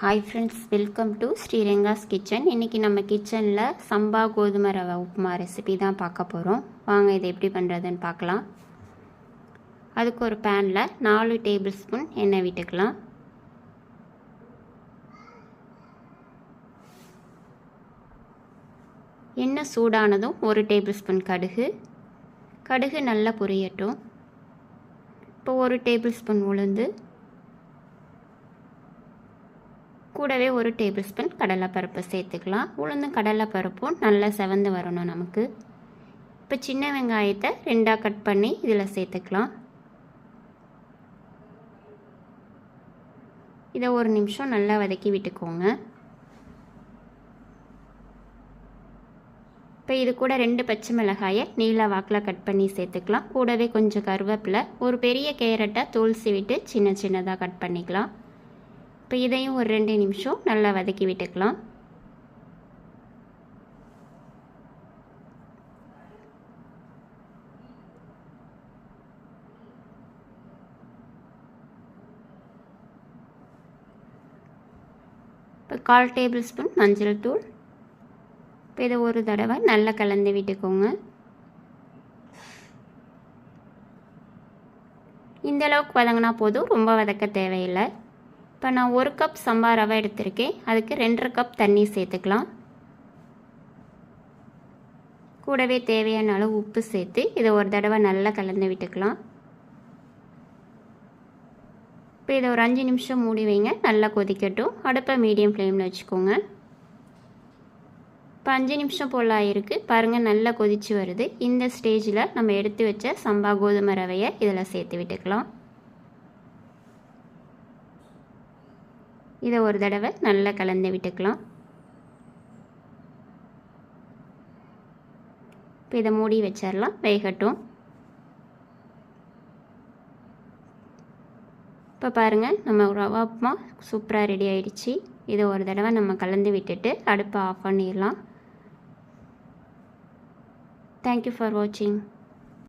Hi friends, welcome to Sriranga's kitchen. இன்றைக்கி நம்ம கிச்சனில் சம்பா கோதுமை ரவை உப்புமா ரெசிபி தான் பார்க்க போகிறோம். வாங்க இதை எப்படி பண்ணுறதுன்னு பார்க்கலாம். அதுக்கு ஒரு பேனில் 4 டேபிள் ஸ்பூன் எண்ணெய் விட்டுக்கலாம். எண்ணெய் சூடானதும் 1 டேபிள் ஸ்பூன் கடுகு நல்லா பொரியட்டும். இப்போ 1 டேபிள் ஸ்பூன் உளுந்து, கூடவே 1 டேபிள் ஸ்பூன் கடலைப்பருப்பு சேர்த்துக்கலாம். உளுந்தும் கடலைப்பருப்பும் நல்லா செவந்து வரணும் நமக்கு. இப்போ சின்ன வெங்காயத்தை 2ஆக கட் பண்ணி இதில் சேர்த்துக்கலாம். இதை 1 நிமிஷம் நல்லா வதக்கி விட்டுக்கோங்க. இப்போ இது கூட 2 பச்சை மிளகாயை நீல வாக்கில் கட் பண்ணி சேர்த்துக்கலாம். கூடவே கொஞ்சம் கருவேப்பிலை, ஒரு பெரிய கேரட்டை தோல் சீவிட்டு சின்ன சின்னதாக கட் பண்ணிக்கலாம். இப்போ இதையும் ஒரு 2 நிமிஷம் நல்லா வதக்கி விட்டுக்கலாம். இப்போ 1/4 டேபிள் ஸ்பூன் மஞ்சள் தூள். இப்போ இதை ஒரு தடவை நல்லா கலந்து விட்டுக்கோங்க. இந்தளவுக்கு வதங்கினா போதும், ரொம்ப வதக்க தேவையில்லை. இப்போ நான் 1 கப் சம்பா ரவை எடுத்திருக்கேன். அதுக்கு 2.5 கப் தண்ணி சேர்த்துக்கலாம். கூடவே தேவையான அளவு உப்பு சேர்த்து இதை ஒரு தடவை நல்லா கலந்து விட்டுக்கலாம். இப்போ இதை ஒரு 5 நிமிஷம் மூடி வைங்க, நல்லா கொதிக்கட்டும். அடுப்பை மீடியம் ஃப்ளேமில் வச்சுக்கோங்க. இப்போ 5 நிமிஷம் போல் ஆகிருக்கு பாருங்கள், நல்லா கொதித்து வருது. இந்த ஸ்டேஜில் நம்ம எடுத்து வச்ச சம்பா கோதுமை ரவையை இதில் சேர்த்து விட்டுக்கலாம். இதை ஒரு தடவை நல்லா கலந்து விட்டுக்கலாம். இப்போ இதை மூடி வச்சிடலாம், வேகட்டும். இப்போ பாருங்கள், நம்ம ரவா உப்புமா சூப்பராக ரெடி ஆகிடுச்சு. இதை ஒரு தடவை நம்ம கலந்து விட்டுட்டு அடுப்பை ஆஃப் பண்ணிடலாம். தேங்க்யூ ஃபார் வாட்சிங்.